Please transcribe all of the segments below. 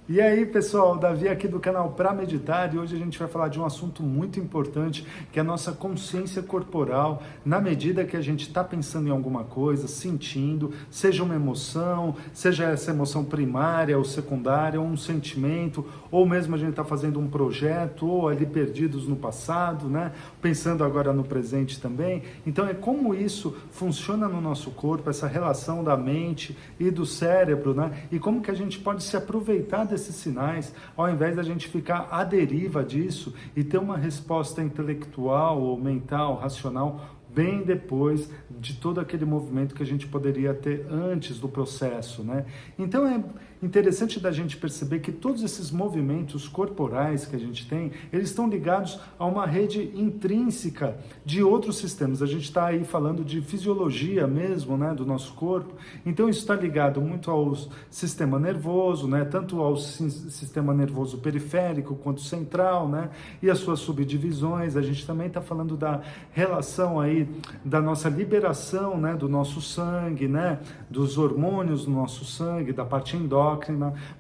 E aí, pessoal, Davi aqui do canal Pra Meditar, e hoje a gente vai falar de um assunto muito importante, que é a nossa consciência corporal, na medida que a gente está pensando em alguma coisa, sentindo, seja uma emoção, seja essa emoção primária ou secundária, ou um sentimento, ou mesmo a gente está fazendo um projeto, ou ali perdidos no passado, né? Pensando agora no presente também. Então é como isso funciona no nosso corpo, essa relação da mente e do cérebro, né? E como que a gente pode se aproveitar desses sinais, ao invés da gente ficar à deriva disso e ter uma resposta intelectual ou mental, racional, bem depois de todo aquele movimento que a gente poderia ter antes do processo, né? Então é interessante da gente perceber que todos esses movimentos corporais que a gente tem, eles estão ligados a uma rede intrínseca de outros sistemas. A gente está aí falando de fisiologia mesmo, né, do nosso corpo. Então isso está ligado muito ao sistema nervoso, né, tanto ao sistema nervoso periférico quanto central, né, e as suas subdivisões. A gente também está falando da relação aí da nossa liberação, né, do nosso sangue, né, dos hormônios do nosso sangue, da parte endócrina,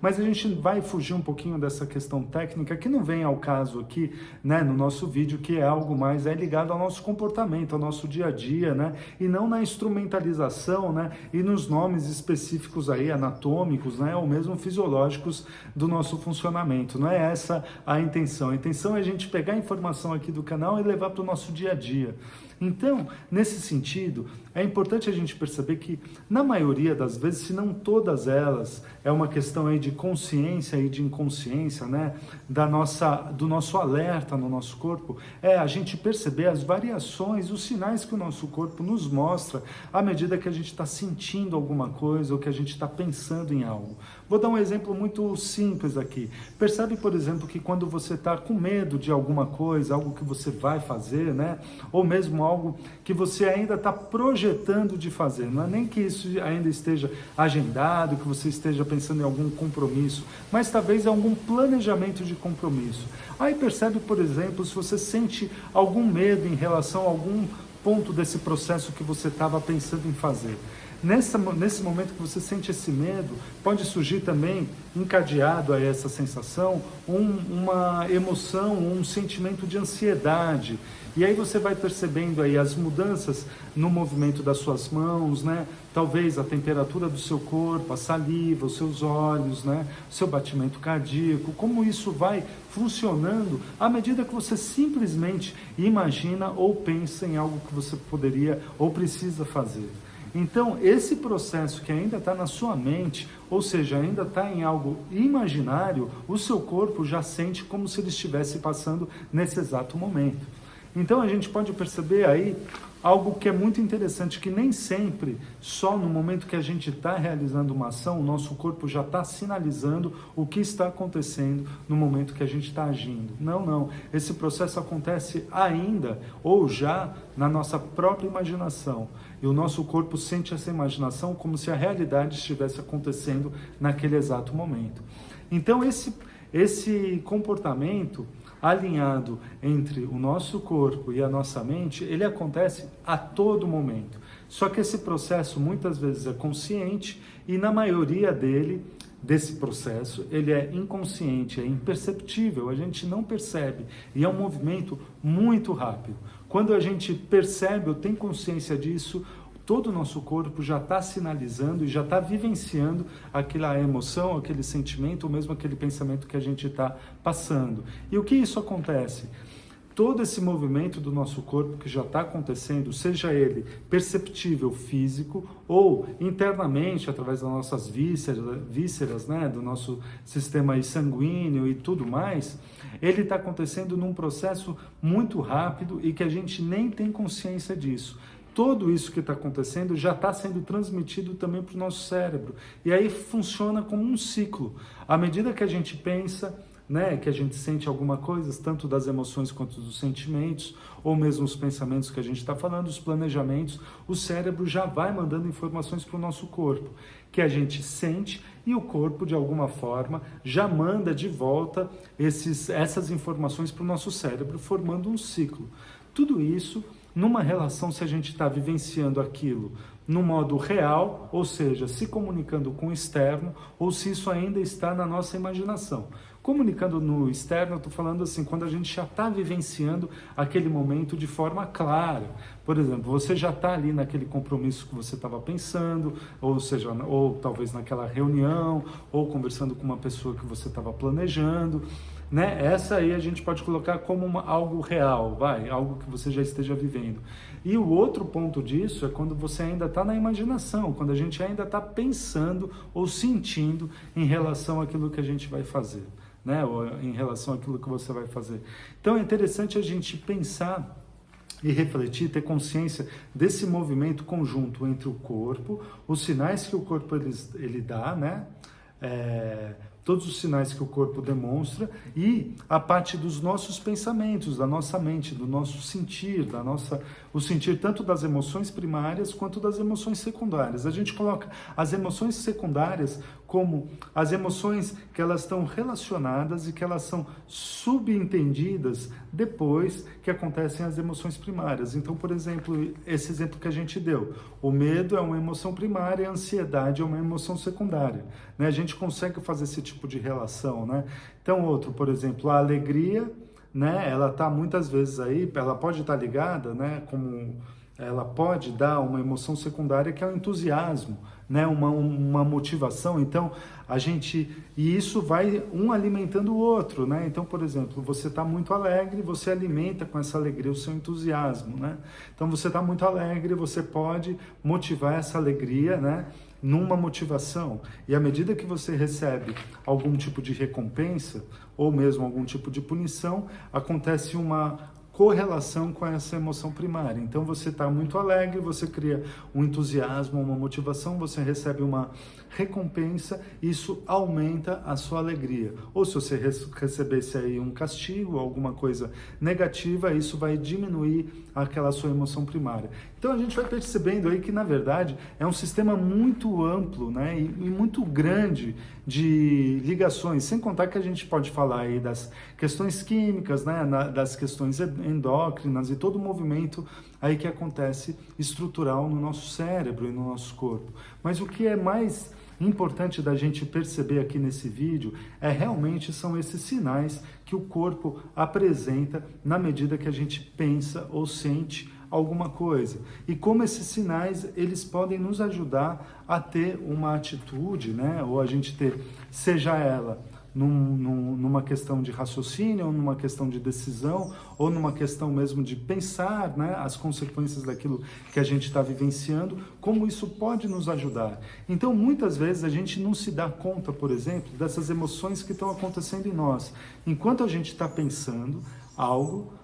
mas a gente vai fugir um pouquinho dessa questão técnica, que não vem ao caso aqui, né, no nosso vídeo, que é algo mais ligado ao nosso comportamento, ao nosso dia a dia, né, e não na instrumentalização, né, e nos nomes específicos aí, anatômicos, né, ou mesmo fisiológicos do nosso funcionamento. Não é essa a intenção. A intenção é a gente pegar a informação aqui do canal e levar para o nosso dia a dia. Então, nesse sentido, é importante a gente perceber que, na maioria das vezes, se não todas elas, é uma questão aí de consciência e de inconsciência, né? Do nosso alerta no nosso corpo, é a gente perceber as variações, os sinais que o nosso corpo nos mostra à medida que a gente está sentindo alguma coisa ou que a gente está pensando em algo. Vou dar um exemplo muito simples aqui. Percebe, por exemplo, que quando você está com medo de alguma coisa, algo que você vai fazer, né? Ou mesmo algo que você ainda está projetando de fazer, não é nem que isso ainda esteja agendado, que você esteja pensando em algum compromisso, mas talvez em algum planejamento de compromisso. Aí percebe, por exemplo, se você sente algum medo em relação a algum ponto desse processo que você estava pensando em fazer. Nesse momento que você sente esse medo, pode surgir também, encadeado a essa sensação, uma emoção, um sentimento de ansiedade. E aí você vai percebendo aí as mudanças no movimento das suas mãos, né? Talvez a temperatura do seu corpo, a saliva, os seus olhos, né? O seu batimento cardíaco, como isso vai funcionando à medida que você simplesmente imagina ou pensa em algo que você poderia ou precisa fazer. Então, esse processo que ainda está na sua mente, ou seja, ainda está em algo imaginário, o seu corpo já sente como se ele estivesse passando nesse exato momento. Então, a gente pode perceber aí algo que é muito interessante, que nem sempre, só no momento que a gente está realizando uma ação, o nosso corpo já está sinalizando o que está acontecendo no momento que a gente está agindo. Não, não. Esse processo acontece ainda, ou já, na nossa própria imaginação. E o nosso corpo sente essa imaginação como se a realidade estivesse acontecendo naquele exato momento. Então, esse comportamento alinhado entre o nosso corpo e a nossa mente, ele acontece a todo momento. Só que esse processo muitas vezes é consciente e na maioria desse processo, ele é inconsciente, é imperceptível, a gente não percebe e é um movimento muito rápido. Quando a gente percebe ou tem consciência disso, todo o nosso corpo já está sinalizando e já está vivenciando aquela emoção, aquele sentimento, ou mesmo aquele pensamento que a gente está passando. E o que isso acontece? Todo esse movimento do nosso corpo que já está acontecendo, seja ele perceptível físico ou internamente, através das nossas vísceras, né, do nosso sistema sanguíneo e tudo mais, ele está acontecendo num processo muito rápido e que a gente nem tem consciência disso. Tudo isso que está acontecendo já está sendo transmitido também para o nosso cérebro. E aí funciona como um ciclo. À medida que a gente pensa, né, que a gente sente alguma coisa, tanto das emoções quanto dos sentimentos, ou mesmo os pensamentos que a gente está falando, os planejamentos, o cérebro já vai mandando informações para o nosso corpo, que a gente sente e o corpo, de alguma forma, já manda de volta essas informações para o nosso cérebro, formando um ciclo. Tudo isso numa relação, se a gente está vivenciando aquilo no modo real, ou seja, se comunicando com o externo, ou se isso ainda está na nossa imaginação. Comunicando no externo, eu estou falando assim, quando a gente já está vivenciando aquele momento de forma clara. Por exemplo, você já está ali naquele compromisso que você estava pensando, ou seja, ou talvez naquela reunião, ou conversando com uma pessoa que você estava planejando, né? Essa aí a gente pode colocar como algo real, algo que você já esteja vivendo. E o outro ponto disso é quando você ainda está na imaginação, quando a gente ainda está pensando ou sentindo em relação àquilo que a gente vai fazer, né? Ou em relação àquilo que você vai fazer. Então é interessante a gente pensar e refletir, ter consciência desse movimento conjunto entre o corpo, os sinais que o corpo ele dá, né? Todos os sinais que o corpo demonstra e a parte dos nossos pensamentos, da nossa mente, do nosso sentir, o sentir tanto das emoções primárias quanto das emoções secundárias. A gente coloca as emoções secundárias como as emoções que elas estão relacionadas e que elas são subentendidas depois que acontecem as emoções primárias. Então, por exemplo, esse exemplo que a gente deu, o medo é uma emoção primária, a ansiedade é uma emoção secundária, né? A gente consegue fazer esse tipo de relação, né? Então, outro, por exemplo, a alegria, né? Ela está muitas vezes aí, ela pode estar ligada, né? Como ela pode dar uma emoção secundária que é o entusiasmo, né? Uma motivação. Então, e isso vai um alimentando o outro, né? Então, por exemplo, você está muito alegre, você alimenta com essa alegria o seu entusiasmo, né? Então, você está muito alegre, você pode motivar essa alegria, né? Numa motivação. E à medida que você recebe algum tipo de recompensa, ou mesmo algum tipo de punição, acontece uma correlação com essa emoção primária. Então você está muito alegre, você cria um entusiasmo, uma motivação, você recebe uma recompensa, isso aumenta a sua alegria. Ou se você recebesse aí um castigo, alguma coisa negativa, isso vai diminuir aquela sua emoção primária. Então a gente vai percebendo aí que na verdade é um sistema muito amplo, né, e muito grande de ligações, sem contar que a gente pode falar aí das questões químicas, né, das questões endócrinas e todo o movimento aí que acontece estrutural no nosso cérebro e no nosso corpo. Mas o que é mais importante da gente perceber aqui nesse vídeo realmente são esses sinais que o corpo apresenta na medida que a gente pensa ou sente alguma coisa. E como esses sinais, eles podem nos ajudar a ter uma atitude, né? Ou a gente ter, seja ela numa questão de raciocínio, ou numa questão de decisão, ou numa questão mesmo de pensar, né, as consequências daquilo que a gente está vivenciando, como isso pode nos ajudar. Então, muitas vezes a gente não se dá conta, por exemplo, dessas emoções que estão acontecendo em nós. Enquanto a gente está pensando algo,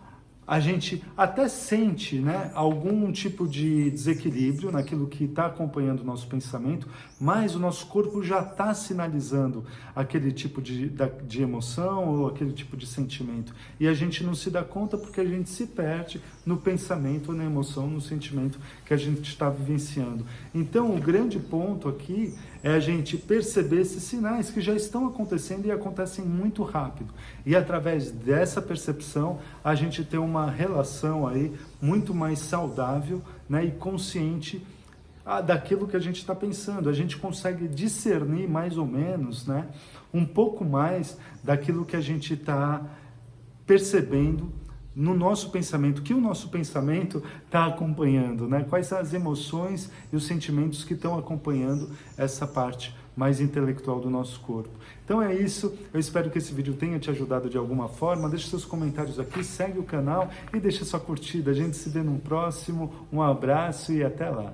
a gente até sente, né, algum tipo de desequilíbrio naquilo que está acompanhando o nosso pensamento, mas o nosso corpo já está sinalizando aquele tipo de emoção ou aquele tipo de sentimento. E a gente não se dá conta porque a gente se perde no pensamento, na emoção, no sentimento que a gente está vivenciando. Então, o grande ponto aqui é a gente perceber esses sinais que já estão acontecendo e acontecem muito rápido. E através dessa percepção, a gente tem uma relação aí muito mais saudável, né, e consciente daquilo que a gente está pensando. A gente consegue discernir mais ou menos, né, um pouco mais daquilo que a gente está percebendo no nosso pensamento, que o nosso pensamento está acompanhando, né? Quais são as emoções e os sentimentos que estão acompanhando essa parte mais intelectual do nosso corpo. Então é isso, eu espero que esse vídeo tenha te ajudado de alguma forma. Deixe seus comentários aqui, segue o canal e deixa sua curtida. A gente se vê no próximo, um abraço e até lá.